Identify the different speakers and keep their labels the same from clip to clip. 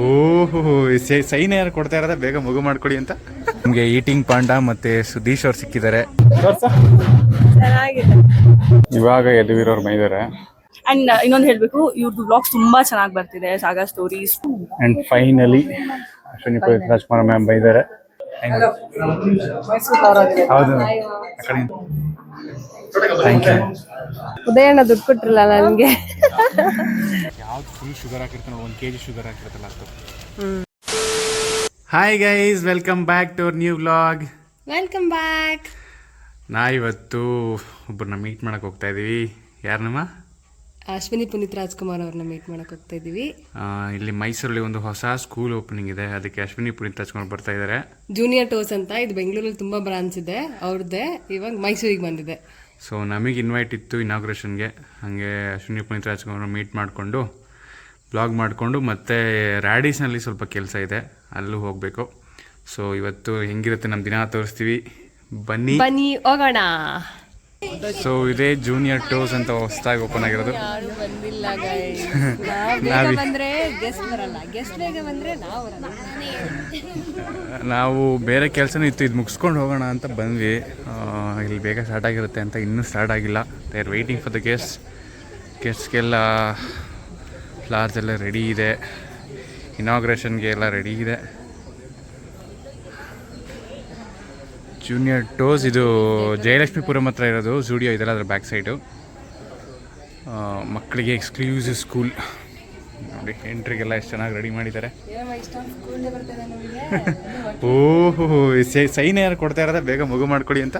Speaker 1: ಓಹೋ, ಸೈನ್ ಯಾರು ಕೊಡ್ತಾ ಇರೋದ, ಬೇಗ ಮಗು ಮಾಡ್ಕೊಡಿ ಅಂತ. ನಮಗೆ ಈಟಿಂಗ್ ಪಾಂಡಾ ಮತ್ತೆ ಸುದೀಶ್ ಅವ್ರು ಸಿಕ್ಕಿದ್ದಾರೆ. ಇವಾಗ ಯದುವೀರವ್ರು ಬೈದಾರೆ.
Speaker 2: ಅಂಡ್ ಇನ್ನೊಂದು ಹೇಳ್ಬೇಕು, ಇವ್ರದ್ದು ವ್ಲಾಗ್ಸ್ ತುಂಬಾ ಚೆನ್ನಾಗಿ ಬರ್ತಿದೆ, saga stories.
Speaker 1: And finally Ashwini Puneeth Rajkumar ma'am ಬೈದಾರೆ. ಹೌದು, ಥ್ಯಾಂಕ್ ಯು.
Speaker 2: ಉದಯಣ್ಣ ದುಡ್ಡು ಕೊಟ್ಟಿರಲ್ಲ ನನಗೆ.
Speaker 1: ಯಾವ್ದು ಫುಲ್ ಶುಗರ್ ಹಾಕಿರ್ತಾನೆ, 1 kg ಶುಗರ್ ಹಾಕಿರ್ತಲ್ಲ ಅಷ್ಟು. Hi guys, welcome back to our new vlog.
Speaker 2: Welcome back.
Speaker 1: ಇವತ್ತು ಒಬ್ಬರನ್ನ ಮೀಟ್ ಮಾಡಕ್ಕೆ ಹೋಗ್ತಾ ಇದೀವಿ. ಯಾರನ್ನಮ್ಮ?
Speaker 2: ಅಶ್ವಿನಿ ಪುನೀತ್ ರಾಜ್ಕುಮಾರ್ ಅವ್ರನ್ನ ಮೀಟ್ ಮಾಡಕ್ ಹೋಗ್ತಾ ಇದೀವಿ.
Speaker 1: ಇಲ್ಲಿ ಮೈಸೂರಲ್ಲಿ ಒಂದು ಹೊಸ ಸ್ಕೂಲ್ ಓಪನಿಂಗ್ ಇದೆ, ಅದಕ್ಕೆ ಅಶ್ವಿನಿ ಪುನೀತ್ ರಾಜ್ಕುಮಾರ್ ಬರ್ತಾ ಇದ್ದಾರೆ.
Speaker 2: ಜೂನಿಯರ್ ಟೋಸ್ ಅಂತ, ಇದು ಬೆಂಗಳೂರಲ್ಲಿ ತುಂಬಾ ಬ್ರಾಂಚ್ ಇದೆ ಅವ್ರದ್ದೇ, ಇವಾಗ ಮೈಸೂರಿಗೆ ಬಂದಿದೆ.
Speaker 1: ಸೊ ನಮಗೆ ಇನ್ವೈಟ್ ಇತ್ತು ಇನಾಗ್ರೇಷನ್ಗೆ, ಹಾಗೆ ಅಶ್ವಿನಿ ಪುನೀತ್ ರಾಜ್ಕುಮಾರ್ ಮೀಟ್ ಮಾಡಿಕೊಂಡು ಬ್ಲಾಗ್ ಮಾಡಿಕೊಂಡು ಮತ್ತೆ ರ್ಯಾಡಿಸ್ನಲ್ಲಿ ಸ್ವಲ್ಪ ಕೆಲಸ ಇದೆ, ಅಲ್ಲೂ ಹೋಗಬೇಕು. ಸೊ ಇವತ್ತು ಹೆಂಗಿರುತ್ತೆ ನಮ್ಮ ದಿನ ತೋರಿಸ್ತೀವಿ, ಬನ್ನಿ
Speaker 2: ಹೋಗೋಣ.
Speaker 1: ಸೊ ಇದೇ ಜೂನಿಯರ್ ಟೋಸ್ ಅಂತ ಹೊಸದಾಗಿ ಓಪನ್ ಆಗಿರೋದು. ನಾವು ಬೇರೆ ಕೆಲಸನೂ ಇತ್ತು, ಇದು ಮುಗಿಸ್ಕೊಂಡು ಹೋಗೋಣ ಅಂತ ಬಂದ್ವಿ. ಇಲ್ಲಿ ಬೇಗ ಸ್ಟಾರ್ಟ್ ಆಗಿರುತ್ತೆ ಅಂತ ಇನ್ನೂ ಸ್ಟಾರ್ಟ್ ಆಗಿಲ್ಲ. They are waiting for the ಗೆಸ್ಟ್ಗೆಲ್ಲ ಫ್ಲವರ್ಸ್ ಎಲ್ಲ ರೆಡಿ ಇದೆ, ಇನಾಗ್ರೇಷನ್ಗೆ ಎಲ್ಲ ರೆಡಿ ಇದೆ. ಜೂನಿಯರ್ ಟೋಸ್ ಇದು ಜಯಲಕ್ಷ್ಮೀಪುರಂ ಹತ್ರ ಇರೋದು ಸ್ಟುಡಿಯೋ ಇದೆಲ್ಲ, ಅದರ ಬ್ಯಾಕ್ ಸೈಡು. ಮಕ್ಕಳಿಗೆ ಎಕ್ಸ್ಕ್ಲೂಸಿವ್ ಸ್ಕೂಲ್ ನೋಡಿ, ಎಂಟ್ರಿಗೆಲ್ಲ ಎಷ್ಟು ಚೆನ್ನಾಗಿ ರೆಡಿ ಮಾಡಿದ್ದಾರೆ. ಓಹೋ, ಸೈನ್ ಯಾರು ಕೊಡ್ತಾ ಇರೋದ, ಬೇಗ ಮಗು ಮಾಡ್ಕೊಡಿ ಅಂತ.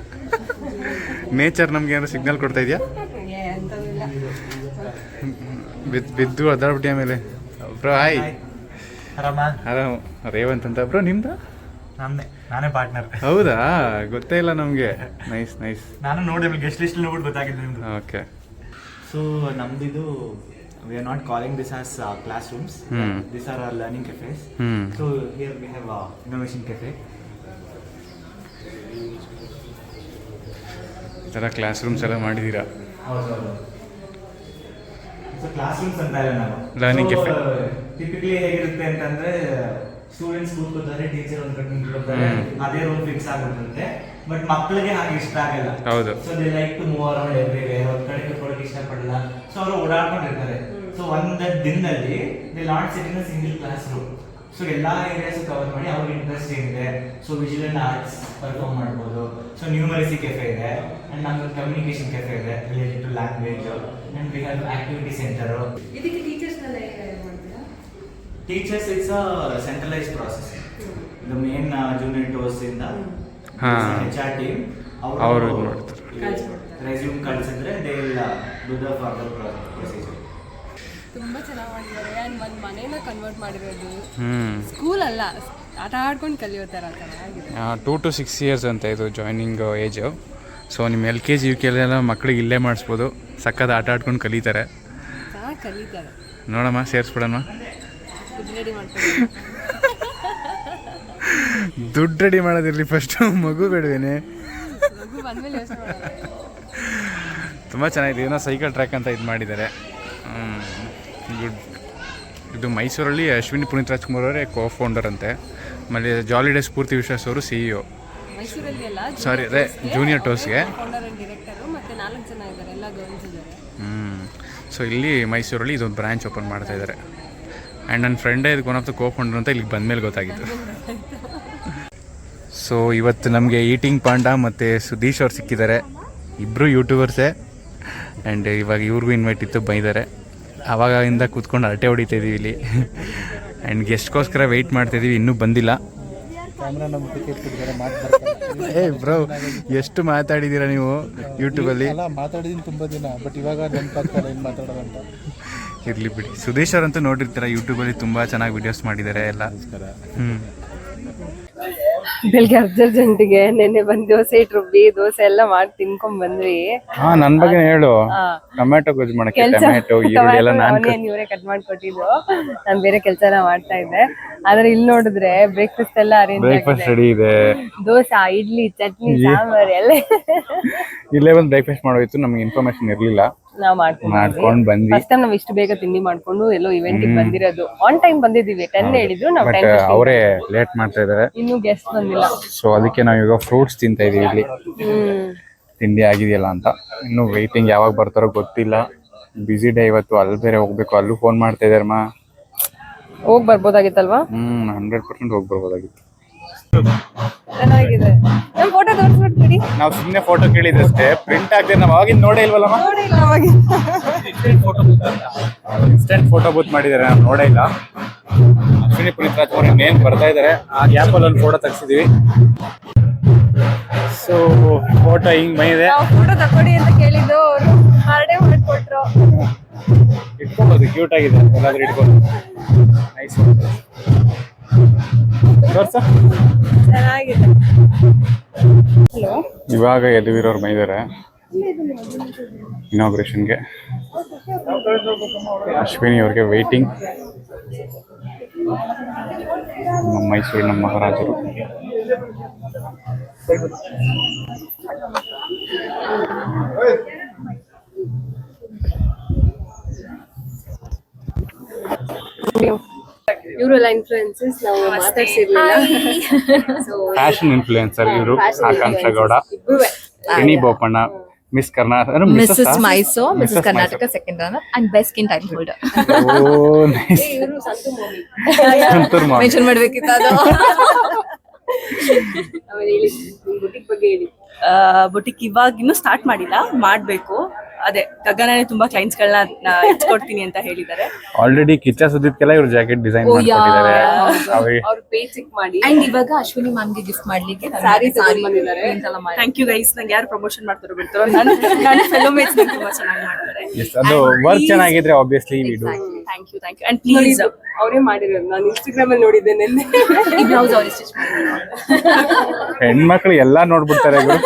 Speaker 1: ನೇಚರ್ ನಮ್ಗೆ ಏನಾದ್ರು ಸಿಗ್ನಲ್ ಕೊಡ್ತಾ ಇದೆಯಾ? ಬಿದ್ದು ಅದಾಡ್ಬಿಟ್ಟಿ ಆಮೇಲೆ. Bro hi. ಆರಾಮ್. ರೇವಂತ್ ಅಂತ ಬ್ರೋ, ನಿಮ್ದು?
Speaker 3: ನಾನೇ ಪಾರ್ಟ್ನರ್.
Speaker 1: ಹೌದಾ, ಗೊತ್ತೇ ಇಲ್ಲ ನಮಗೆ. Nice nice.
Speaker 3: ನಾನು ನೋಡಿ ಗೆಸ್ಟ್ ಲಿಸ್ಟ್ ನೋಡ್ಬಿಟ್ಟು ಗೊತ್ತಾಗಿದ್ದು ನಿಮ್ದು.
Speaker 1: ಓಕೆ.
Speaker 3: ಸೊ ನಮ್ದಿದು we are not calling this as classrooms. These are our learning cafes. So here we have innovation cafe.
Speaker 1: ತರ ಕ್ಲಾಸ್ ರೂಮ್ಸ್ ಎಲ್ಲ ಮಾಡಿದೀರಾ?
Speaker 3: ಹೌದು. ಸೊ ಕ್ಲಾಸ್ ರೂಮ್ಸ್ ಅಂತ ಇಲ್ಲ, ನಾವು
Speaker 1: ಲರ್ನಿಂಗ್ ಕೆಫೆ.
Speaker 3: ಟಿಪಿಕಲಿ ಹೇಗಿರುತ್ತೆ ಅಂತಂದ್ರೆ, ಸ್ಟೂಡೆಂಟ್ಸ್ ಕೂತ್ಕೋತಾರೆ, ಟೀಚರ್ ಒಂದು ಕಡೆ ನಿಂತ್ಕೊತಾರೆ, ಅದೇ ರೂಮ್ ಫಿಕ್ಸ್ ಆಗಿರುತ್ತೆ. ಬಟ್ ಮಕ್ಕಳಿಗೆ ಹಾಗೆ ಇಷ್ಟ ಆಗಲ್ಲ.
Speaker 1: ಹೌದು.
Speaker 3: So they like to move around everywhere. ಒಂದು ಕಡೆ ಕೂತ್ಕೊಳ್ಳೋಕೆ ಇಷ್ಟಪಡಲ್ಲ, ಸೊ ಅವರು ಓಡಾಡ್ಕೊಂಡಿರ್ತಾರೆ. ಸೊ ಒಂದು ದಿನದಲ್ಲಿ they not sit in a single class room. So ಎಲ್ಲಾ ಏರಿಯಾಸ್ ಕವರ್ ಮಾಡಿ ಅವ್ರಿಗೆ ಇಂಟ್ರೆಸ್ಟ್ ಏನಿದೆ, ಸೊ ವಿಜುವಲ್ ಆರ್ಟ್ಸ್ ಪರ್ಫಾರ್ಮ್ ಮಾಡ್ಬೋದು. ಸೊ ನ್ಯೂಮರಸಿ ಕೆಫೆ ಇದೆ, ಅಂಡ್ ನಮ್ದು ಕಮ್ಯುನಿಕೇಶನ್ ಕೆಫೆ ಇದೆ related to language, and we have activity centre.
Speaker 2: ಇದಕ್ಕೆ teachers
Speaker 3: it's a centralised process. The main junior ಟೋಸ್ ಇಂದ HR ಟೀಮ್ ಅವರು ರೆಸ್ಯೂಮ್ ಕಳಿಸಿದ್ರೆ they will do the further procedure.
Speaker 2: ತುಂಬಾ ಚೆನ್ನಾಗಿ ಮಾಡಿದ್ದಾರೆ. ಅಂಡ್ ಒಂದು ಮನೇನ ಕನ್ವರ್ಟ್ ಮಾಡಿರೋದು, ಸ್ಕೂಲ್ ಅಲ್ಲ, ಆಟ ಆಡ್ಕೊಂಡು ಕಲಿಯೋ ಥರ ಚೆನ್ನಾಗಿದೆ.
Speaker 1: 2 to 6 years ಅಂತ ಇದು ಜಾಯ್ನಿಂಗ್ ಏಜು. ಸೊ ನಿಮ್ಮ LKG UKG ಎಲ್ಲ ಮಕ್ಕಳಿಗೆ ಇಲ್ಲೇ ಮಾಡಿಸ್ಬೋದು, ಸಕ್ಕದ ಆಟ ಆಡ್ಕೊಂಡು ಕಲಿತಾರೆ,
Speaker 2: ಚೆನ್ನಾಗಿ ಕಲಿತಾರೆ.
Speaker 1: ನೋಡಮ್ಮ, ಸೇರಿಸ್ಬಿಡಮ್ಮ. ದುಡ್ಡು ರೆಡಿ ಮಾಡೋದಿರಲಿ ಫಸ್ಟು, ಮಗು ಬೇಡವೇನೆ. ತುಂಬ ಚೆನ್ನಾಗಿದೆ. ಏನೋ ಸೈಕಲ್ ಟ್ರ್ಯಾಕ್ ಅಂತ ಇದು ಮಾಡಿದ್ದಾರೆ. ಗುಡ್. ಇದು ಮೈಸೂರಲ್ಲಿ ಅಶ್ವಿನಿ ಪುನೀತ್ ರಾಜ್ಕುಮಾರ್ ಅವರೇ ಕೋ-ಫೌಂಡರ್ ಅಂತೆ. ಆಮೇಲೆ ಜಾಲಿಡೇ ಸ್ಫೂರ್ತಿ ವಿಶ್ವಾಸ್ ಅವರು CEO. ಸಾರಿ, ಅದೇ ಜೂನಿಯರ್ ಟೋಸ್ಗೆ. ಸೊ ಇಲ್ಲಿ ಮೈಸೂರಲ್ಲಿ ಇದೊಂದು ಬ್ರಾಂಚ್ ಓಪನ್ ಮಾಡ್ತಾ ಇದ್ದಾರೆ. ಆ್ಯಂಡ್ ನನ್ನ ಫ್ರೆಂಡೇ ಇದಕ್ಕೆ ಒನ್ ಆಫ್ ದ ಕೋ-ಫೌಂಡರ್ ಅಂತ ಇಲ್ಲಿಗೆ ಬಂದಮೇಲೆ ಗೊತ್ತಾಗಿತ್ತು. ಸೊ ಇವತ್ತು ನಮಗೆ ಈಟಿಂಗ್ ಪಾಂಡಾ ಮತ್ತು ಸುದೀಶ್ ಅವ್ರು ಸಿಕ್ಕಿದ್ದಾರೆ, ಇಬ್ಬರು ಯೂಟ್ಯೂಬರ್ಸೇ. ಆ್ಯಂಡ್ ಇವಾಗ ಇವ್ರಿಗೂ ಇನ್ವೈಟ್ ಇತ್ತು, ಬೈದ್ದಾರೆ. ಆವಾಗಿಂದ ಕೂತ್ಕೊಂಡು ಹರಟೆ ಹೊಡಿತಾಯಿದ್ದೀವಿ ಇಲ್ಲಿ. ಆ್ಯಂಡ್ ಗೆಸ್ಟ್ಗೋಸ್ಕರ ವೆಯ್ಟ್ ಮಾಡ್ತಾಯಿದ್ದೀವಿ, ಇನ್ನೂ ಬಂದಿಲ್ಲ. ಬ್ರೋ, ಎಷ್ಟು ಮಾತಾಡಿದ್ದೀರಾ ನೀವು ಯೂಟ್ಯೂಬಲ್ಲಿ?
Speaker 4: ಮಾತಾಡಿದ್ದೀನಿ ತುಂಬ ದಿನ, ಬಟ್ ಇವಾಗ ನೆನಪಾಗ್ತಾರೆ ಏನು ಮಾತಾಡೋದಂತ.
Speaker 1: ಇರಲಿ ಬಿಡಿ. ಸುದೇಶ್ ಅವರಂತೂ ನೋಡಿರ್ತೀರ, ಯೂಟ್ಯೂಬಲ್ಲಿ ತುಂಬ ಚೆನ್ನಾಗಿ ವಿಡಿಯೋಸ್ ಮಾಡಿದ್ದಾರೆ ಎಲ್ಲ.
Speaker 2: ಬೆಳಿಗ್ಗೆ ಅರ್ಜೆಂಟಿಗೆ ನೆನ್ನೆ ಬಂದು ದೋಸೆ ರುಬ್ಬಿ ದೋಸೆ ಎಲ್ಲ ಮಾಡಿ ತಿನ್ಕೊಂಡ್ ಬಂದ್ವಿ.
Speaker 1: ನನ್ನ ಬಗ್ಗೆ ಹೇಳು. ಟೊಮ್ಯಾಟೊ ಗೊಜ್ಜು ಮಾಡಕ್ಕೆ ಟೊಮ್ಯಾಟೊ ಈರುಳ್ಳಿ ಎಲ್ಲ
Speaker 2: ಇವರೇ ಕಟ್ ಮಾಡ್ಕೊಟ್ಟಿದ್ದು, ನಾನು ಬೇರೆ ಕೆಲಸ ಎಲ್ಲ ಮಾಡ್ತಾ ಇದ್ದೆ. ಆದ್ರೆ ಇಲ್ಲಿ ನೋಡಿದ್ರೆ ಬ್ರೇಕ್ಫಾಸ್ಟ್ ಎಲ್ಲ
Speaker 1: ಬ್ರೇಕ್ಫಾಸ್ಟ್ ರೆಡಿ ಇದೆ.
Speaker 2: ದೋಸೆ, ಇಡ್ಲಿ, ಚಟ್ನಿ, ಸಾಂಬಾರ್ ಎಲ್ಲ
Speaker 1: ಇಲ್ಲೇ ಬಂದು ಬ್ರೇಕ್ಫಾಸ್ಟ್ ಮಾಡೋಯ್ತು. ನಮ್ಗೆ ಇನ್ಫಾರ್ಮೇಶನ್ ಇರಲಿಲ್ಲ.
Speaker 2: ನಾವು
Speaker 1: ಮಾಡ್ಕೊಂಡು ಬಂದ್ವಿ.
Speaker 2: ಫಸ್ಟ್ ಟೈಮ್ ನಾವು ಇಷ್ಟು ಬೇಗ ತಿಂಡಿ ಮಾಡ್ಕೊಂಡು ಎಲ್ಲೋ ಇವೆಂಟ್ ಬಂದಿರೋದು. ಆನ್ ಟೈಮ್ ಬಂದಿದ್ದೀವಿ, 10 ಹೇಳಿದ್ರು ನಾವು
Speaker 1: ಬಟ್
Speaker 2: 10
Speaker 1: ಅವರೇ ಲೇಟ್ ಮಾಡ್ತಾ ಇದ್ದಾರೆ,
Speaker 2: ಇನ್ನೂ ಗೆಸ್ಟ್ ಬಂದಿಲ್ಲ.
Speaker 1: ಸೊ ಅದಕ್ಕೆ ನಾವು ಈಗ ಫ್ರೂಟ್ಸ್ ತಿಂತಾ ಇದೀವಿ ಇಲ್ಲಿ. ತಿಂಡಿ ಆಗಿದೆಯಲ್ಲ ಅಂತ. ಇನ್ನು ವೆಯ್ಟಿಂಗ್ ಯಾವಾಗ ಬರ್ತಾರೋ ಗೊತ್ತಿಲ್ಲ. ಬಿಸಿ ಡೇ ಇವತ್ತು. ಅಲ್ಲಿ ಬೇರೆ ಹೋಗ್ಬೇಕು, ಅಲ್ಲೂ ಫೋನ್ ಮಾಡ್ತಾ ಇದಾರಮ್ಮ.
Speaker 2: ಹೋಗಿ ಬರ್ಬೋದಾಗಿತ್ತಲ್ವಾ?
Speaker 1: 100% ಹೋಗಿ ಬರ್ಬೋದಾಗಿತ್ತು.
Speaker 2: ಚೆನ್ನಾಗಿದೆ. ನಮ್ಮ ಫೋಟೋ ತೋರಿಸ್ಬಿಡ್ತೀರಿ?
Speaker 1: ನಾವು ಸುಮ್ಮನೆ ಫೋಟೋ ಕೇಳಿದ್ರಷ್ಟೇ, ಪ್ರಿಂಟ್ ಆಗದೆ ನಾವು ಅವಾಗಿಂದ ನೋಡೇ ಇಲ್ವಲ್ಲಮ್ಮ. ಇನ್ಸ್ಟೆಂಟ್ ಫೋಟೋ ಬೂತ್ ಮಾಡಿದ್ದಾರೆ, ನಾವು ನೋಡೇ ಇಲ್ಲ. ಅಶ್ವಿನಿ ಪುನೀತ್ ರಾಜ್ಕುಮಾರ್ ಇನ್ನೇನು ಬರ್ತಾ ಇದ್ದಾರೆ, ಆ ಗ್ಯಾಪಲ್ಲಿ ಒಂದು ಫೋಟೋ ತೆಗ್ಸಿದೀವಿ. ಸೊ ಫೋಟೋ ಹಿಂಗ್ ಬಂದಿದೆ.
Speaker 2: ನಾವು ಫೋಟೋ ತಗೊಳ್ಳಿ ಅಂತ ಕೇಳಿದ್ದು, ಅವರು ಹಾರ್ಡೇ ಮಾಡಿಕೊಟ್ರು.
Speaker 1: ಇಟ್ಕೊಬೋದು, ಕ್ಯೂಟ್ ಆಗಿದೆ, ಎಲ್ಲಾದ್ರೂ ಇಟ್ಕೊಂಡು. ನೈಸ್ ತೋರ್ಸ.
Speaker 2: ಚೆನ್ನಾಗಿದೆ. ಹಲೋ,
Speaker 1: ಇವಾಗ ಯದುವೀರವ್ರು ಬಂದಿದ್ದಾರೆ ಇನಾಗ್ರೇಷನ್ಗೆ. ಅಶ್ವಿನಿ ಅವ್ರಿಗೆ ವೇಟಿಂಗ್. ನಮ್ಮ ಮೈಸೂರಿನ ಮಹಾರಾಜರು.
Speaker 2: ಇವರೆಲ್ಲ ಇನ್ಫ್ಲುಯೆನ್ಸಸ್, ನಾವು ಮಾತಾಡ್ಸಿರ್ಲಿಲ್ಲ.
Speaker 1: ಫ್ಯಾಷನ್ ಇನ್ಫ್ಲುಯೆನ್ಸರ್ ಇವರು. Akanksha Gowda, Rini Bopanna, miss Karnataka,
Speaker 5: Mrs. Mysore, Mrs. Karnataka second runner, and best skin title holder.
Speaker 1: O nice.
Speaker 2: ಇವರು ಸಂತು ಮೂವಿ
Speaker 1: ಸಂತೂರ್ ಮಾಮಿ.
Speaker 5: Mention ಮಾಡ್ಬೇಕಿತ್ತು ಅದು.
Speaker 2: ಆಮೇಲೆ ಹೇಳಿ, ಬುಟಿಕ್ ಬಗ್ಗೆ ಹೇಳಿ.
Speaker 6: ಬುಟಿಕ್ ಇವಾಗ ಇನ್ನೂ ಸ್ಟಾರ್ಟ್ ಮಾಡಿಲ್ಲ, ಮಾಡಬೇಕು. ಅದೇ ಗಗನನೇ ತುಂಬಾ ಕ್ಲೈಂಟ್ಸ್ಗಳನ್ನ ಹೆಚ್ಚಿಕೊಡ್ತೀನಿ ಅಂತ ಹೇಳಿದ್ದಾರೆ.
Speaker 1: ಆಲ್ರೆಡಿ ಕಿಚ್ಚ ಸುದೀಪ್ಗೆಲ್ಲ ಇವ್ರು ಜಾಕೆಟ್ ಡಿಸೈನ್ ಮಾಡ್ಕೊಟ್ಟಿದ್ದಾರೆ. ಅವ್ರಿಗೆ
Speaker 2: ಅವ್ರ ಪೇಜ್ ಚೆಕ್ ಮಾಡಿ.
Speaker 5: And ಇವಾಗ ಅಶ್ವಿನಿ ಮ್ಯಾಮ್ಗೆ ಗಿಫ್ಟ್ ಮಾಡ್ಲಿಕ್ಕೆ
Speaker 2: ಸ್ಯಾರಿ ಬಂದಿದ್ದಾರೆ.
Speaker 6: Thank you guys. ನಂಗೆ ಯಾರು ಪ್ರಮೋಷನ್ ಮಾಡ್ತಾರೋ ಬಿಡ್ತಾರೋ, ನನ್ನ ಫೆಲೋ ಮೇಟ್ಸ್ ತುಂಬಾ ಚೆನ್ನಾಗಿ ಮಾಡ್ತಾರೆ.
Speaker 1: ಅದು ವರ್ಕ್ ಚೆನ್ನಾಗಿದ್ರೆ ಆಬ್ವಿಯಸ್ಲಿ ವಿಡು.
Speaker 6: Thank you and please.
Speaker 2: ಅವರೇ ಮಾಡಿರೋದು, ನಾನು ಇನ್ಸ್ಟಾಗ್ರಾಮ್ ಅಲ್ಲಿ ನೋಡಿದ್ದೆ ನೆನ್ನೆ.
Speaker 5: ಈ ಬ್ಲೌಸ್ ಅವ್ರು ಸ್ಟಿಚ್ ಮಾಡಿದ್ರು.
Speaker 1: ಹೆಣ್ಮಕ್ಳು ಎಲ್ಲಾ ನೋಡ್ಬಿಡ್ತಾರೆ ಗುರು.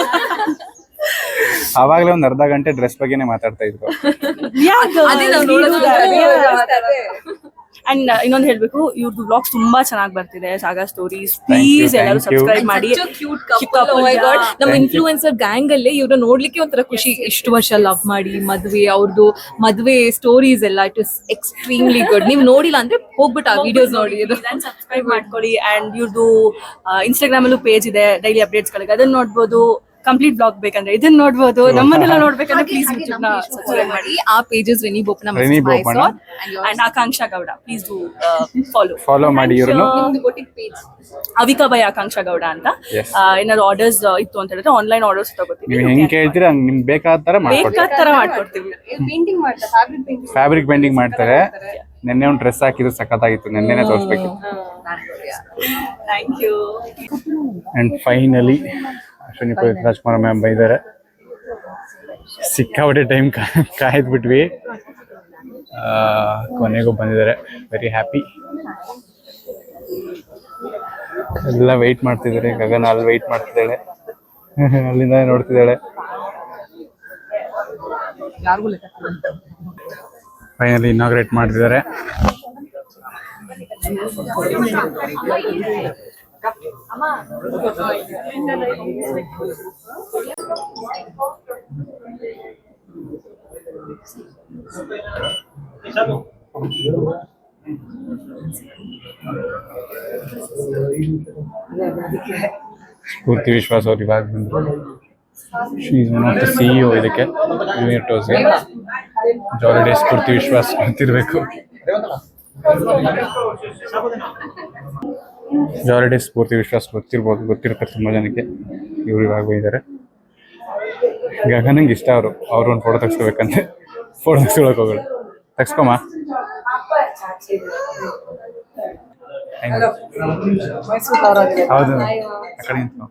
Speaker 1: ಅವಾಗಲೇ ಒಂದ್ ಅರ್ಧ ಗಂಟೆ ಡ್ರೆಸ್ ಬಗ್ಗೆನೇ ಮಾತಾಡ್ತಾ ಇದ್ರು.
Speaker 5: ಅದೇ ನಾವು ನೋಡೋದು.
Speaker 6: ಅಂಡ್ ಇನ್ನೊಂದು ಹೇಳ್ಬೇಕು, ಇವ್ರದ್ದು ಬ್ಲಾಗ್ಸ್ ತುಂಬಾ ಚೆನ್ನಾಗಿ ಬರ್ತಿದೆ. ಸಾಗಾ ಸ್ಟೋರೀಸ್, ಪ್ಲೀಸ್ ಎಲ್ಲರೂ ಸಬ್ಸ್ಕ್ರೈಬ್ ಮಾಡಿ.
Speaker 5: ನಮ್ಮ ಇನ್ಫ್ಲೂಯೆನ್ಸರ್ ಗ್ಯಾಂಗ್ ಅಲ್ಲೇ ಇವ್ರ ನೋಡ್ಲಿಕ್ಕೆ ಒಂಥರ ಖುಷಿ. ಇಷ್ಟು ವರ್ಷ ಲವ್ ಮಾಡಿ ಮದ್ವೆ, ಅವ್ರದ್ದು ಮದ್ವೆ ಸ್ಟೋರೀಸ್ ಎಲ್ಲ ಇಟ್ ಇಸ್ ಎಕ್ಸ್ಟ್ರೀಮ್ಲಿ ಗುಡ್. ನೀವು ನೋಡಿಲ್ಲ ಅಂದ್ರೆ ಹೋಗ್ಬಿಟ್ಟು ಆ ವಿಡಿಯೋಸ್ ನೋಡಿ,
Speaker 6: ಸಬ್ಸ್ಕ್ರೈಬ್ ಮಾಡ್ಕೊಳ್ಳಿ. ಅಂಡ್ ಇವ್ರದ್ದು ಇನ್ಸ್ಟಾಗ್ರಾಮ್ ಅಲ್ಲೂ ಪೇಜ್ ಇದೆ, ಡೈಲಿ ಅಪ್ಡೇಟ್ಸ್ ಗಳಿಗೆ, ಅದನ್ನ ನೋಡ್ಬೋದು. ಕಂಪ್ಲೀಟ್ ಬ್ಲಾಗ್ ಬೇಕಂದ್ರೆ ಇದನ್ನ ನೋಡ್ಬೋದು. ನಮ್ಮನ್ನೆಲ್ಲ ನೋಡ್ಬೇಕಂದ್ರೆ ಪ್ಲೀಸ್ ಯೂಟ್ಯೂಬ್ ನ ಸಬ್ಸ್ಕ್ರೈಬ್ ಮಾಡಿ.
Speaker 5: ಆ pages Rini Bopanna
Speaker 6: and Akanksha Gowda, please do follow
Speaker 1: ಮಾಡಿ ಇವ್ರನ್ನು.
Speaker 2: ಬುಟಿಕ್ ಪೇಜ್
Speaker 6: ಅವಿಕಾ ಬೈ ಆಕಾಂಕ್ಷ ಗೌಡ ಅಂತ. ಏನಾದ್ರು ಆರ್ಡರ್ಸ್ ಇತ್ತು ಅಂತ ಹೇಳಿದ್ರೆ ಆನ್ಲೈನ್ ಆರ್ಡರ್ಸ್ ತಗೋತೀವಿ.
Speaker 1: ನೀವು ಹೆಂಗ್ ಕೇಳ್ತೀರಾ ಹಂಗ್ ನಿಮ್ಗೆ ಬೇಕಾದ ತರ
Speaker 6: ಬೇಕಾದ ತರ ಮಾಡ್ಕೊಡ್ತೀವಿ.
Speaker 2: ಪೇಂಟಿಂಗ್ ಮಾಡ್ತಾರೆ,
Speaker 1: ಫ್ಯಾಬ್ರಿಕ್ ಪೇಂಟಿಂಗ್ ಮಾಡ್ತಾರೆ. ನೆನ್ನೆ ಒಂದು ಡ್ರೆಸ್ ಹಾಕಿದ್ರು ಸಖತ್ತಾಗಿತ್ತು, ನೆನ್ನೆನೆ ತೋರಿಸ್ಬೇಕು.
Speaker 6: Thank you.
Speaker 1: And finally Ashwini Puneeth Rajkumar ma'am ಬೈದಾರೆ. ಸಿಕ್ಕಾಪಟ್ಟೆ ಟೈಮ್ ಕಾಯ್ದ್ಬಿಟ್ವಿ, ಕೊನೆಗೂ ಬಂದಿದ್ದಾರೆ. Very happy. ಎಲ್ಲ ವೆಯ್ಟ್ ಮಾಡ್ತಿದ್ದಾರೆ. ಗಗನ ಅಲ್ಲಿ ವೆಯ್ಟ್ ಮಾಡ್ತಿದ್ದಾಳೆ, ಅಲ್ಲಿಂದ ನೋಡ್ತಿದ್ದಾಳೆ. ಫೈನಲಿ ಇನಾಗ್ರೇಟ್ ಮಾಡ್ತಿದ್ದಾರೆ. ಸ್ಫೂರ್ತಿ ವಿಶ್ವಾಸ್ ಅವ್ರು ಇವಾಗ ಬಂದರು. She is one of the CEO ಇದಕ್ಕೆ, ನ್ಯೂಯರ್ ಟೋಸ್ಗೆ. ಜಾಲಿಡೇ ಸ್ಫೂರ್ತಿ ವಿಶ್ವಾಸ್ ಗೊತ್ತಿರಬೇಕು. ಜಾಲಿಡೇ ಸ್ಫೂರ್ತಿ ವಿಶ್ವಾಸ್ ಗೊತ್ತಿರ್ಬೋದು, ಗೊತ್ತಿರ್ತಾರೆ ತುಂಬ ಜನಕ್ಕೆ. ಇವ್ರು ಇವಾಗ ಬಂದಿದ್ದಾರೆ. ಗಗನಂಗೆ ಇಷ್ಟ ಅವ್ರು ಒಂದು ಫೋಟೋ ತೆಗ್ಸ್ಕೋಬೇಕಂತೆ. ಫೋಟೋ ತೆಗ್ಸ್ಕೊಳಕ್ ಹೋಗೋಣ. ತೆಗ್ಸ್ಕೊಮ್ಮ. ಹೌದು, ಆ ಕಡೆ ನಿಂತ್ಕೊ.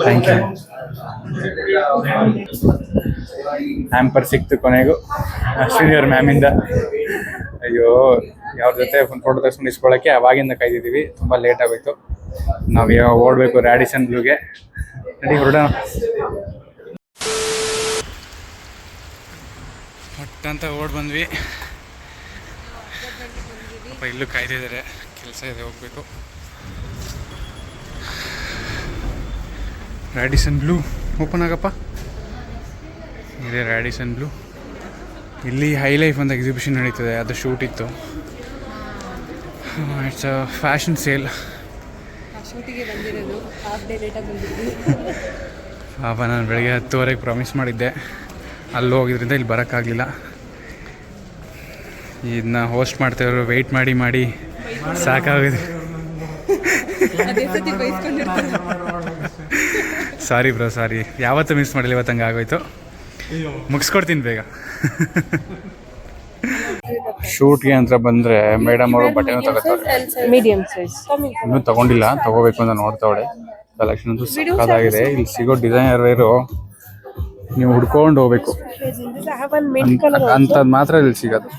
Speaker 1: Thank you. ಹ್ಯಾಂಪರ್ ಸಿಕ್ತು ಕೊನೆಗೂ ಅಶ್ವಿನಿ ಅವ್ರ ಮ್ಯಾಮಿಂದ. ಅಯ್ಯೋ, ಯಾವ್ರ ಜೊತೆ ಒಂದು ಫೋಟೋ ತೆಗೆಸ್ಕೊಂಡು ಇಸ್ಕೊಳ್ಳೋಕ್ಕೆ ಅವಾಗಿಂದ ಕಾಯ್ದಿದ್ದೀವಿ. ತುಂಬ ಲೇಟ್ ಆಗೋಯ್ತು. ನಾವು ಯಾವಾಗ ಓಡಬೇಕು ರ್ಯಾಡಿಸನ್ ಬ್ಲೂಗೆ. ರೆಡಿ, ಹೊರಡೋಣ. ಹೊಟ್ಟಂತ ಓಡ್ ಬಂದ್ವಿ. ಇಲ್ಲೂ ಕಾಯ್ದಿದ್ದಾರೆ. ಕೆಲಸ ಇದೆ, ಹೋಗಬೇಕು. ರ್ಯಾಡಿಸನ್ ಬ್ಲೂ ಓಪನ್ ಆಗಪ್ಪ. ಇದೆ ರ್ಯಾಡಿಸನ್ ಬ್ಲೂ. ಇಲ್ಲಿ ಹೈ ಲೈಫ್ ಅಂತ ಎಕ್ಸಿಬಿಷನ್ ನಡೀತದೆ, ಅದು ಶೂಟ್ ಇತ್ತು. It's a fashion sale.
Speaker 2: ಶೂಟಿಗೆ ಬಂದಿರೋದು, ಹಾಫ್ ಡೇ ಲೇಟಾಗಿ ಬಂದಿದ್ವಿ.
Speaker 1: ಪಾಪ ನಾನು ಬೆಳಗ್ಗೆ 10:30 ಪ್ರಾಮಿಸ್ ಮಾಡಿದ್ದೆ, ಅಲ್ಲಿ ಹೋಗಿದ್ರಿಂದ ಇಲ್ಲಿ ಬರೋಕ್ಕಾಗಲಿಲ್ಲ. ಇದನ್ನ ಹೋಸ್ಟ್ ಮಾಡ್ತಾಯಿದ್ರು, ವೆಯ್ಟ್ ಮಾಡಿ ಮಾಡಿ ಸಾಕಾಗಿದೆ. ಸಾರಿ ಬ್ರೋ, ಸಾರಿ. ಯಾವತ್ತೂ ಮಿಸ್ ಮಾಡಿಲ್ಲ, ಇವತ್ತು ಹಂಗೆ ಆಗೋಯ್ತು. ಮುಗಿಸ್ಕೊಡ್ತೀನಿ ಬೇಗ. ಶೂಟ್ಗೆ ಅಂತ ಬಂದರೆ ಮೇಡಮ್ ಅವರು ಬಟ್ಟೆನೂ ತಗೋತಾರೆ.
Speaker 2: ಮೀಡಿಯಂ ಸೈಜ್
Speaker 1: ಇನ್ನೂ ತೊಗೊಂಡಿಲ್ಲ, ತೊಗೋಬೇಕು ಅಂತ ನೋಡ್ತಾವಳೆ. ಕಲೆಕ್ಷನ್ ಅಂತೂ ಸಕ್ಕತ್ತಾಗಿದೆ. ಇಲ್ಲಿ ಸಿಗೋ ಡಿಸೈನರ್ ವೇರು ನೀವು ಹುಡ್ಕೊಂಡು ಹೋಗ್ಬೇಕು ಅಂಥದ್ದು ಮಾತ್ರ ಇಲ್ಲಿ ಸಿಗೋದು.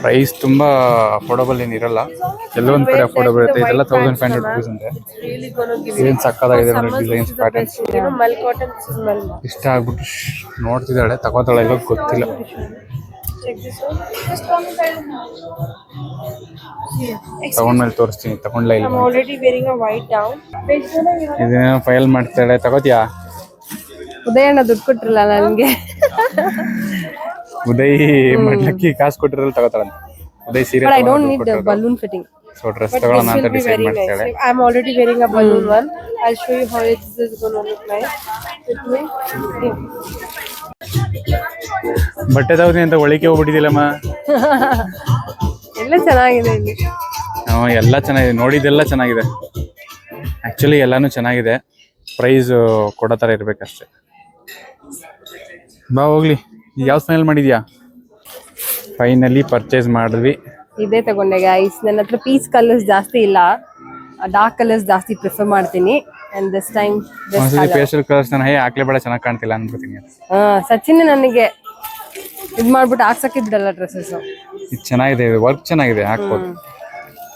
Speaker 1: ಪ್ರೈಸ್ ತುಂಬ ಅಫೋರ್ಡಬಲ್ ಏನಿರಲ್ಲ, ಕೆಲವೊಂದು ಕಡೆ ಅಫೋರ್ಡಬಲ್ ಇರುತ್ತೆ. ಇದೆಲ್ಲ 1500 rupees ಅಂತೆ. ಏನು ಸಕ್ಕತ್ತಾಗಿದೆ ನೋಡಿ ಡಿಸೈನ್ಸ್, ಪ್ಯಾಟರ್ನ್ಸ್. ಇಷ್ಟ ಆಗ್ಬಿಟ್ಟು ನೋಡ್ತಿದ್ದಾಳೆ, ತಗೋತಾಳೆ ಇವಾಗ ಗೊತ್ತಿಲ್ಲ. ತಗೊಂಡ್ಮೇಲೆ ತೋರಿಸ್ತೀನಿ, ತಗೊಂಡ್ಲ ಇಲ್ಲ. ಇದೇನೋ ಫೈಲ್ ಮಾಡ್ತಾಳೆ, ತಗೋತಿಯಾ?
Speaker 2: ಉದಯಣ್ಣ ದುಡ್ಡು ಕೊಟ್ರಲ್ಲ ನನಗೆ.
Speaker 1: ಉದಯ್ ಮಾಡ್ಲಕ್ಕಿ ಕಾಸು ಕೊಟ್ಟಿರಲ್ಲ, ತಗೋತಾಳಂತ. ಉದಯ್ ಸೀರೆ
Speaker 2: balloon fitting.
Speaker 1: ಸೊ ಡ್ರೆಸ್ ತಗೊಳ್ಳೋಣ ಅಂತ ಡಿಸೈಡ್ ಮಾಡ್ತಾಳೆ.
Speaker 2: I'm already wearing a balloon one. I'll show you how this is going to look like. With me.
Speaker 1: ಬಟ್ಟೆ ತಗೋತೀನಿ ಅಂತ ಒಳಿಕೆ ಹೋಗ್ಬಿಟ್ಟಿದ್ದಿಲ್ಲಮ್ಮ.
Speaker 2: ಎಲ್ಲ ಚೆನ್ನಾಗಿದೆ ಇಲ್ಲಿ.
Speaker 1: ಎಲ್ಲ ಚೆನ್ನಾಗಿದೆ, ನೋಡಿದ್ದೆಲ್ಲ ಚೆನ್ನಾಗಿದೆ. ಆ್ಯಕ್ಚುಲಿ ಎಲ್ಲನೂ ಚೆನ್ನಾಗಿದೆ, ಪ್ರೈಸ್ ಕೊಡೋ ಥರ ಇರಬೇಕಷ್ಟೆ. ಬಾ ಹೋಗ್ಲಿ. ಯಾವ ಸ್ಮೆಲ್ ಮಾಡಿದ್ಯಾ? ಫೈನಲಿ ಪರ್ಚೇಸ್ ಮಾಡಿದ್ವಿ.
Speaker 2: ಇದೇ ತಗೊಂಡೆ ಗೈಸ್. ನನ್ನ ಹತ್ರ ಪೀಸ್ ಕಲರ್ಸ್ ಜಾಸ್ತಿ ಇಲ್ಲ, ಡಾರ್ಕ್ ಕಲರ್ಸ್ ಜಾಸ್ತಿ ಪ್ರಿಫರ್ ಮಾಡ್ತೀನಿ. And this time
Speaker 1: pastel colours ನಾನು ಹಾಕ್ಲೇ ಬೇಡ, ಚೆನ್ನಾಗಿ ಕಾಣ್ತಿಲ್ಲ ಅಂದ್ಬಿಡ್ತೀನಿ.
Speaker 2: ಸಚಿನ್ ನನಗೆ ಇದು ಮಾಡ್ಬಿಟ್ಟು ಹಾಕ್ಸಕ್ಕೆ ಬಿಡಲ್ಲ ಡ್ರೆಸ್ಸಸ್.
Speaker 1: ಇದು ಚೆನ್ನಾಗಿದೆ, ವರ್ಕ್ ಚೆನ್ನಾಗಿದೆ, ಹಾಕ್ಬೋದು.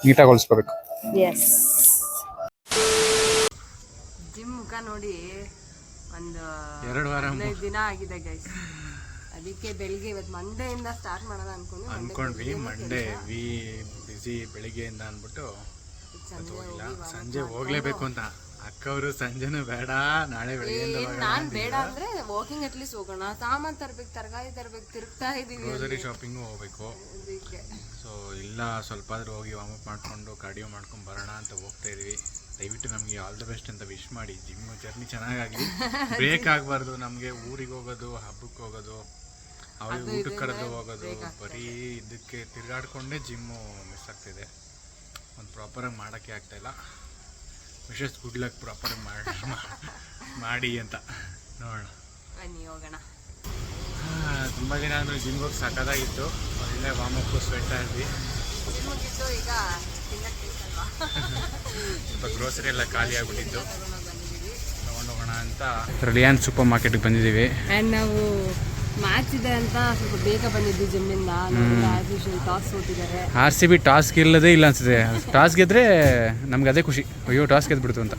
Speaker 1: ನೀಟಾಗಿ ಹೊಲಿಸ್ಕೋಬೇಕು.
Speaker 2: ಎಸ್. ಜಿಮ್ ಮುಖ ನೋಡಿ ಒಂದು
Speaker 1: 2 ವಾರ
Speaker 2: 15 ದಿನ ಆಗಿದೆ ಗೈಸ್. ಅದಕ್ಕೆ ಬೆಳಿಗ್ಗೆ ಇವತ್ತು ಮಂಡೆಯಿಂದ ಸ್ಟಾರ್ಟ್ ಮಾಡೋಣ
Speaker 1: ಅನ್ಕೊಂಡ್ವಿ. ಮಂಡೇ ಬಿಸಿ ಬೆಳಿಗ್ಗೆಯಿಂದ ಅಂದ್ಬಿಟ್ಟು ಹೋಗಿಲ್ಲ. ಸಂಜೆ ಹೋಗ್ಲೇಬೇಕು ಅಂತ ಅಕ್ಕವರು ಸಂಜೆನೂ ಬೇಡ, ನಾಳೆ ಬೆಳಿಗ್ಗೆಯಿಂದ
Speaker 2: ನಾನು ಬೇಡ ಅಂದ್ರೆ ವಾಕಿಂಗ್ ಅಟ್ಲೀಸ್ಟ್ ಹೋಗೋಣ, ಸಾಮಾನು ತರಬೇಕು, ತರಕಾರಿ ತರಬೇಕು, ತಿರುಗ್ತಾ ಇದೀವಿ.
Speaker 1: ಗ್ರೋಸರಿ ಶಾಪಿಂಗು ಹೋಗ್ಬೇಕು. ಸೊ ಇಲ್ಲ, ಸ್ವಲ್ಪ ಆದ್ರೂ ಹೋಗಿ ವಾರ್ಮಪ್ ಮಾಡ್ಕೊಂಡು ಕಾರ್ಡಿಯೋ ಮಾಡ್ಕೊಂಡು ಬರೋಣ ಅಂತ ಹೋಗ್ತಾ ಇದೀವಿ. ದಯವಿಟ್ಟು ನಮಗೆ ಆಲ್ ದ ಬೆಸ್ಟ್ ಅಂತ ವಿಶ್ ಮಾಡಿ. ಜಿಮ್ ಜರ್ನಿ ಚೆನ್ನಾಗಾಗಲಿ, ಬ್ರೇಕ್ ಆಗಬಾರ್ದು ನಮಗೆ. ಊರಿಗೆ ಹೋಗೋದು, ಹಬ್ಬಕ್ಕೆ ಹೋಗೋದು, ಅವ್ರಿಗೆ ಊಟಕ್ಕೆ ಕರೆದು ಹೋಗೋದು, ಬರೀ ಇದಕ್ಕೆ ತಿರುಗಾಡ್ಕೊಂಡೇ ಜಿಮ್ಮು ಮಿಸ್ ಆಗ್ತಿದೆ. ಒಂದು ಪ್ರಾಪರಾಗಿ ಮಾಡೋಕ್ಕೆ ಆಗ್ತಾಯಿಲ್ಲ. ವಿಶೇಷ ಗುಡ್ ಲಕ್, ಪ್ರಾಪರಾಗಿ ಮಾಡಿ ಅಂತ ನೋಡೋಣ.
Speaker 2: ಬನ್ನಿ ಹೋಗೋಣ.
Speaker 1: ತುಂಬ ದಿನ ಅಂದರೆ ಜಿಮ್ಗೆ ಹೋಗಿ ಸಕ್ಕತ್ತಾಗಿತ್ತು. ಒಳ್ಳೆ ವಾಮಪ್ಪು ಸ್ವೆಟ್ ಆದ್ವಿ.
Speaker 2: ಈಗ
Speaker 1: ಸ್ವಲ್ಪ ಗ್ರೋಸರಿ ಎಲ್ಲ ಖಾಲಿ ಆಗಿಬಿಟ್ಟಿದ್ದು, ತೊಗೊಂಡೋಗೋಣ ಅಂತ ರಿಲಯನ್ಸ್ ಸೂಪರ್ ಮಾರ್ಕೆಟ್ಗೆ ಬಂದಿದ್ದೀವಿ.
Speaker 2: ಆ್ಯಂಡ್ ನಾವು ಮ್ಯಾಚ್ ಇದೆ ಅಂತ ಸ್ವಲ್ಪ ಬೇಗ ಬಂದಿದ್ವಿ ಜಿಮ್ಮಿಂದ. ಟಾಸ್ ಓದಿದ್ದಾರೆ.
Speaker 1: RCB ಟಾಸ್ ಗೆಲ್ಲೋದೇ ಇಲ್ಲ ಅನ್ಸುತ್ತೆ. ಟಾಸ್ ಗೆದ್ರೆ ನಮ್ಗೆ ಅದೇ ಖುಷಿ, ಅಯ್ಯೋ ಟಾಸ್ ಗೆದ್ಬಿಡ್ತು ಅಂತ.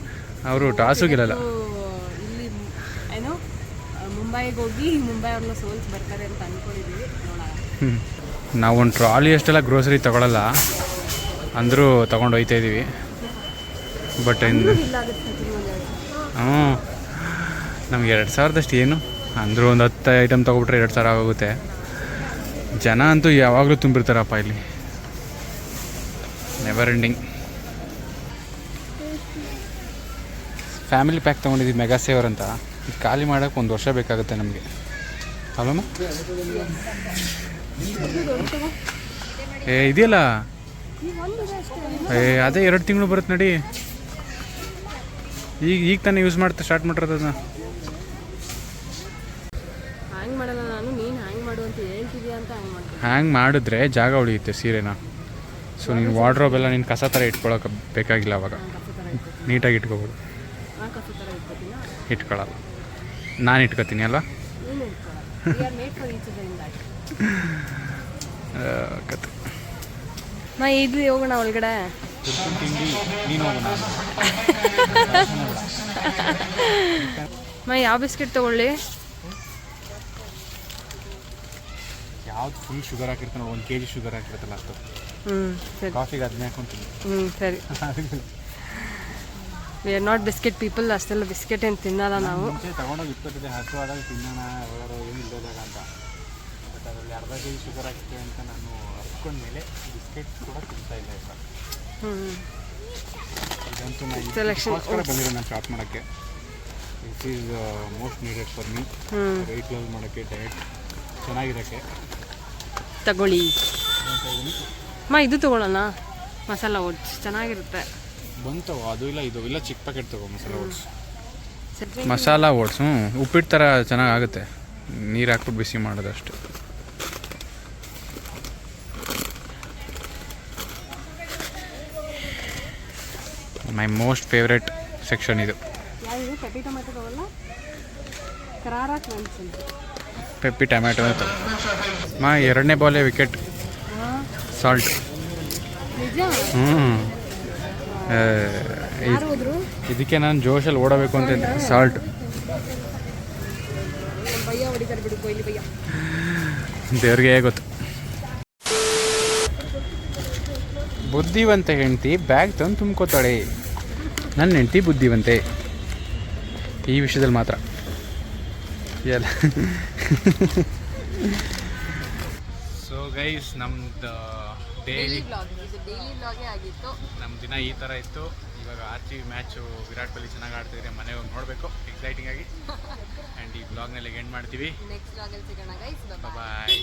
Speaker 1: ಅವರು ಟಾಸು ಗೆಲ್ಲಲ್ಲ.
Speaker 2: ಇಲ್ಲಿ ಏನು ಮುಂಬೈಗೆ ಹೋಗಿ ಮುಂಬೈ ಅವ್ರನ್ನ ಸೋಲ್ಸ್ ಬರ್ತಾರೆ ಅಂತ ಅಂದ್ಕೊಂಡಿದ್ದೀವಿ, ನೋಡೋಣ.
Speaker 1: ನಾವು ಒಂದು ಟ್ರಾಲಿ ಅಷ್ಟೆಲ್ಲ ಗ್ರೋಸರಿ ತೊಗೊಳಲ್ಲ, ಅಂದರೂ ತೊಗೊಂಡು ಹೋಗ್ತಾ ಇದ್ದೀವಿ. ಬಟ್ ನಮ್ಗೆ 2000 ಏನು ಅಂದರೂ ಒಂದು 10 ಐಟಮ್ ತೊಗೊಬಿಟ್ರೆ 2000 ಆಗೋಗುತ್ತೆ. ಜನ ಅಂತೂ ಯಾವಾಗಲೂ ತುಂಬಿರ್ತಾರಪ್ಪ ಇಲ್ಲಿ, ನೆವರ್ ಎಂಡಿಂಗ್. ಫ್ಯಾಮಿಲಿ ಪ್ಯಾಕ್ ತೊಗೊಂಡಿದ್ದೀವಿ, ಮೆಗಾ ಸೇವರ್ ಅಂತ. ಇದು ಖಾಲಿ ಮಾಡೋಕ್ಕೆ 1 ವರ್ಷ ಬೇಕಾಗುತ್ತೆ ನಮಗೆ, ಅಲ್ಲಮ್ಮ? ಇದೆಯಲ್ಲ, ಅದೇ 2 ತಿಂಗಳು ಬರುತ್ತೆ ನಡಿ. ಈಗ ತಾನೇ ಯೂಸ್ ಮಾಡ್ತಾ ಸ್ಟಾರ್ಟ್ ಮಾಡಿರೋದು ಅದನ್ನ.
Speaker 2: ಹ್ಯಾಂಗ್ ಮಾಡಲ್ಲ ನಾನು, ನೀನು ಹ್ಯಾಂಗ್ ಮಾಡು ಅಂತ ಹೇಳ್ತಿದ್ಯಾ ಅಂತ ಹ್ಯಾಂಗ್ ಮಾಡ್ತೀನಿ.
Speaker 1: ಹ್ಯಾಂಗ್ ಮಾಡಿದ್ರೆ ಜಾಗ ಉಳಿಯುತ್ತೆ ಸೀರೆನ. ಸೊ ನೀನು ವಾರ್ಡ್ರೋಬ್ ಎಲ್ಲ ನೀನು ಕಸ ಥರ ಇಟ್ಕೊಳ್ಳೋಕೆ ಬೇಕಾಗಿಲ್ಲ. ಅವಾಗ ನೀಟಾಗಿ ಇಟ್ಕೋಬೋದು. ಇಟ್ಕೊಳ್ಳಲ್ಲ, ನಾನು ಇಟ್ಕೋತೀನಿ ಅಲ್ವಾ? ಕತೆ
Speaker 2: ನಾ ಇಡ್ಲಿ ಹೋಗೋಣ ಒಳಗಡೆ.
Speaker 1: ನೀನು ಹೋಗೋಣ.
Speaker 2: ಯಾವ ಬಿಸ್ಕೆಟ್ ತಗೊಳ್ಳಿ?
Speaker 1: ಯಾವ್ದು ಫುಲ್ ಶುಗರ್ ಹಾಕಿರ್ತಾನೆ, 1 kg ಶುಗರ್ ಹಾಕಿರ್ತಲ್ಲ ಅದು.
Speaker 2: ಸರಿ
Speaker 1: ಕಾಫಿಗೆ ಅದನ್ನೇ ಹಾಕೊಂತೀನಿ.
Speaker 2: ಸರಿ. We are not biscuit people, ಅಷ್ಟೆಲ್ಲ ಬಿಸ್ಕೆಟ್ ಏನು ತಿನ್ನಲ್ಲ ನಾವು.
Speaker 1: ಮುಂಚೆ ತಗೊಂಡೋಗಿ ಇಟ್ಕೊತಿದ್ದೆ ಹಸು ಆದಾಗ ತಿನ್ನೋಣ ಯಾವಾಗಾರು ಏನು ಇಲ್ಲದಾಗ ಅಂತ. ಬಟ್ ಅದರಲ್ಲಿ ಅರ್ಧ ಕೆ ಜಿ ಶುಗರ್ ಹಾಕ್ತೇವೆ ಅಂತ ನಾನು ಅರ್ಕೊಂಡ್ಮೇಲೆ ಬಿಸ್ಕೆಟ್ ಕೂಡ ತಿಂತಾ ಇಲ್ಲ ಈಗ. ಇದಂತೂ ನಾನು ಇದಕ್ಕೋಸ್ಕರ ಬಂದಿರೋ ನಾನು ಶಾಪ್ ಮಾಡೋಕ್ಕೆ. It is most needed for me. Weight loss ಮಾಡೋಕ್ಕೆ, ಡಯಟ್ ಚೆನ್ನಾಗಿರೋಕ್ಕೆ
Speaker 2: ತಗೊಳ್ಳಿ. ಇದು ತಗೊಳ್ಳೋಣ, ಮಸಾಲ ಓಟ್ಸ್ ಚೆನ್ನಾಗಿರುತ್ತೆ.
Speaker 1: ಬಂತವ ಅದು ಇಲ್ಲ ಇದು ಇಲ್ಲ, ಚಿಕ್ಕ ಪ್ಯಾಕೆಟ್ ತಗೋ ಮಸಾಲ ಓಟ್ಸ್.
Speaker 2: ಸರಿ.
Speaker 1: ಮಸಾಲ ಓಟ್ಸ್ ಉಪ್ಪಿಟ್ಟು ಥರ ಚೆನ್ನಾಗಾಗುತ್ತೆ, ನೀರು ಹಾಕ್ಬಿಟ್ಟು ಬಿಸಿ ಮಾಡೋದಷ್ಟು. ಮೈ ಮೋಸ್ಟ್ ಫೇವ್ರೆಟ್ ಸೆಕ್ಷನ್ ಇದು.
Speaker 2: ಯಾವುದು ಪೆಪ್ಪಿ ಟೊಮೆಟೊ ತಗೊಳ್ಳ, ಕರಾರ ಕ್ರಂಚ್ ಅಂತ.
Speaker 1: ಪೆಪ್ಪಿ ಟೊಮ್ಯಾಟೊ ಎರಡನೇ ಬಾಲೆ ವಿಕೆಟ್ ಸಾಲ್ಟ್.
Speaker 2: ನಿಜ? ಯಾರು ಹೋದ್ರು?
Speaker 1: ಇದಕ್ಕೆ ನಾನು ಜೋಶಲ್ಲಿ ಓಡಬೇಕು ಅಂತ ಸಾಲ್ಟ್.
Speaker 2: ಭಯ್ಯ ಹೊಡಿತಾರೆ ಬಿಡು, ಕೊಯ್ಲಿ ಭಯ್ಯ.
Speaker 1: ದೇವ್ರಿಗೆ ಗೊತ್ತು. ಬುದ್ಧಿವಂತ ಹೆಂಡತಿ ಬ್ಯಾಗ್ ತಂದು ತುಂಬ್ಕೋತಾಳೆ. ನನ್ನ ಹೆಂಡತಿ ಬುದ್ಧಿವಂತೆ ಈ ವಿಷಯದಲ್ಲಿ ಮಾತ್ರ. ಎಲ್ಲ ಸೊ ಗೈಸ್, ನಮ್ದು ಡೈಲಿ
Speaker 2: ವ್ಲಾಗೇ ಆಗಿತ್ತು.
Speaker 1: ನಮ್ಮ ದಿನ ಈ ಥರ ಇತ್ತು. ಇವಾಗ RCB ಮ್ಯಾಚು, ವಿರಾಟ್ ಕೊಹ್ಲಿ ಚೆನ್ನಾಗಿ ಆಡ್ತಿದ್ರೆ ಮನೆಗೆ ಹೋಗಿ ನೋಡಬೇಕು ಎಕ್ಸೈಟಿಂಗ್ ಆಗಿ. ಆ್ಯಂಡ್ ಈ ಬ್ಲಾಗ್ನಲ್ಲಿ ಎಂಡ್ ಮಾಡ್ತೀವಿ.
Speaker 2: ನೆಕ್ಸ್ಟ್ ವ್ಲಾಗಲ್ಲಿ ಸಿಗೋಣ ಗೈಸ್.
Speaker 1: ಬಾಯ್.